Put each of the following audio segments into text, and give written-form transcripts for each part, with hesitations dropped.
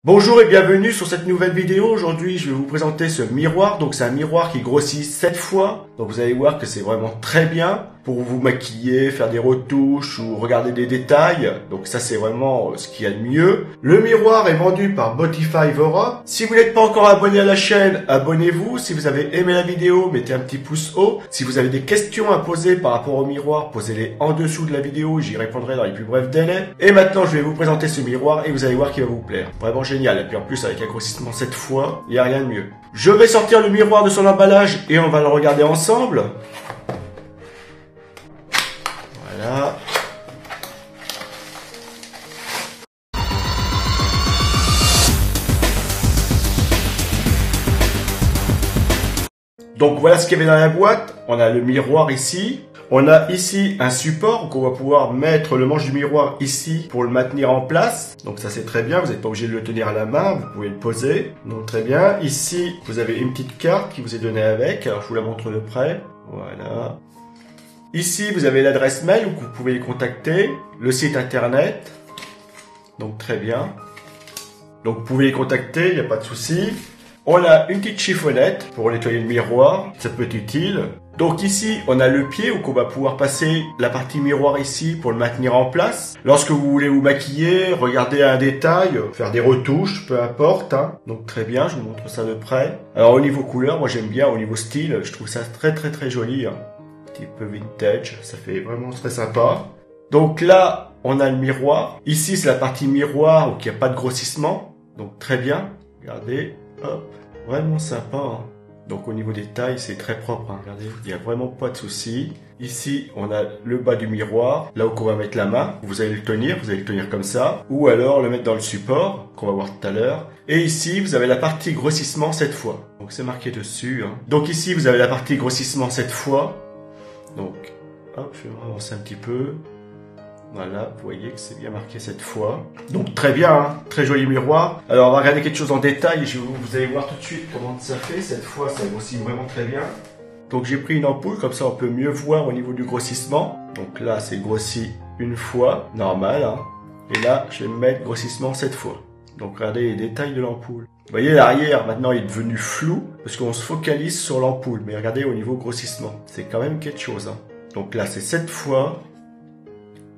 Bonjour et bienvenue sur cette nouvelle vidéo. Aujourd'hui, je vais vous présenter ce miroir. Donc, c'est un miroir qui grossit 7 fois. Donc, vous allez voir que c'est vraiment très bien pour vous maquiller, faire des retouches ou regarder des détails. Donc, ça, c'est vraiment ce qu'il y a de mieux. Le miroir est vendu par Botify Europe. Si vous n'êtes pas encore abonné à la chaîne, abonnez-vous. Si vous avez aimé la vidéo, mettez un petit pouce haut. Si vous avez des questions à poser par rapport au miroir, posez-les en dessous de la vidéo. J'y répondrai dans les plus brefs délais. Et maintenant, je vais vous présenter ce miroir et vous allez voir qu'il va vous plaire. Vraiment génial. Et puis en plus, avec un grossissement 7 fois, il n'y a rien de mieux. Je vais sortir le miroir de son emballage et on va le regarder ensemble. Voilà. Donc voilà ce qu'il y avait dans la boîte. On a le miroir ici. On a ici un support qu'on va pouvoir mettre le manche du miroir ici pour le maintenir en place. Donc ça c'est très bien, vous n'êtes pas obligé de le tenir à la main, vous pouvez le poser. Donc très bien. Ici vous avez une petite carte qui vous est donnée avec. Alors je vous la montre de près. Voilà. Ici vous avez l'adresse mail où vous pouvez les contacter. Le site internet. Donc très bien. Donc vous pouvez les contacter, il n'y a pas de souci. On a une petite chiffonnette pour nettoyer le miroir, ça peut être utile. Donc ici, on a le pied où on va pouvoir passer la partie miroir ici pour le maintenir en place. Lorsque vous voulez vous maquiller, regarder un détail, faire des retouches, peu importe. Donc très bien, je vous montre ça de près. Alors au niveau couleur, moi j'aime bien, au niveau style, je trouve ça très joli. Un petit peu vintage, ça fait vraiment très sympa. Donc là, on a le miroir. Ici, c'est la partie miroir où il n'y a pas de grossissement. Donc très bien, regardez, hop, vraiment sympa. Donc au niveau des tailles, c'est très propre. Regardez, il n'y a vraiment pas de souci. Ici, on a le bas du miroir, là où on va mettre la main. Vous allez le tenir comme ça. Ou alors le mettre dans le support, qu'on va voir tout à l'heure. Et ici, vous avez la partie grossissement 7 fois. Donc c'est marqué dessus. Donc ici, vous avez la partie grossissement 7 fois. Donc, hop, je vais avancer un petit peu. Voilà, vous voyez que c'est bien marqué cette fois. Donc très bien, très joli miroir. Alors on va regarder quelque chose en détail et vous allez voir tout de suite comment ça fait. Cette fois, ça grossit vraiment très bien. Donc j'ai pris une ampoule, comme ça on peut mieux voir au niveau du grossissement. Donc là, c'est grossi une fois, normal. Et là, je vais mettre grossissement 7 fois. Donc regardez les détails de l'ampoule. Vous voyez, l'arrière, maintenant, il est devenu flou parce qu'on se focalise sur l'ampoule. Mais regardez au niveau grossissement, c'est quand même quelque chose. Donc là, c'est 7 fois.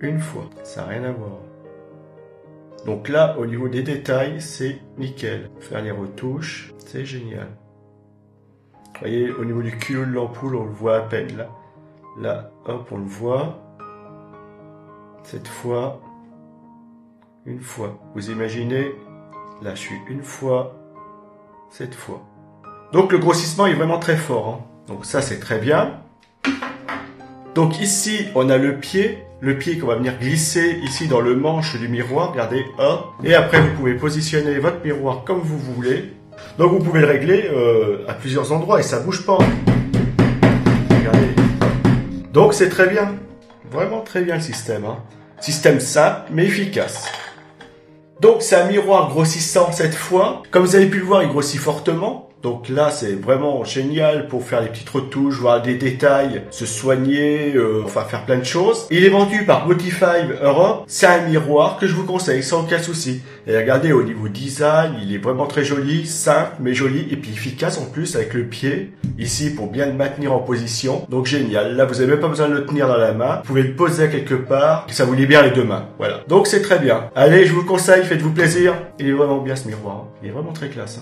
Une fois, ça n'a rien à voir. Donc là, au niveau des détails, c'est nickel. Faire les retouches, c'est génial. Vous voyez, au niveau du culot de l'ampoule, on le voit à peine là. Là, hop, on le voit. Cette fois, une fois. Vous imaginez, là, je suis une fois, cette fois. Donc le grossissement est vraiment très fort. Donc ça, c'est très bien. Donc ici, on a le pied qu'on va venir glisser ici dans le manche du miroir, regardez, hop. Et après, vous pouvez positionner votre miroir comme vous voulez. Donc vous pouvez le régler à plusieurs endroits et ça bouge pas. Regardez. Donc c'est très bien, vraiment très bien le système. Système simple mais efficace. Donc c'est un miroir grossissant cette fois. Comme vous avez pu le voir, il grossit fortement. Donc là, c'est vraiment génial pour faire des petites retouches, voir des détails, se soigner, enfin faire plein de choses. Il est vendu par Botify Europe. C'est un miroir que je vous conseille sans aucun souci. Et regardez, au niveau design, il est vraiment très joli, simple mais joli et puis efficace en plus avec le pied ici pour bien le maintenir en position. Donc génial. Là, vous n'avez même pas besoin de le tenir dans la main. Vous pouvez le poser quelque part et ça vous libère les deux mains. Voilà. Donc c'est très bien. Allez, je vous le conseille, faites-vous plaisir. Il est vraiment bien ce miroir. Il est vraiment très classe.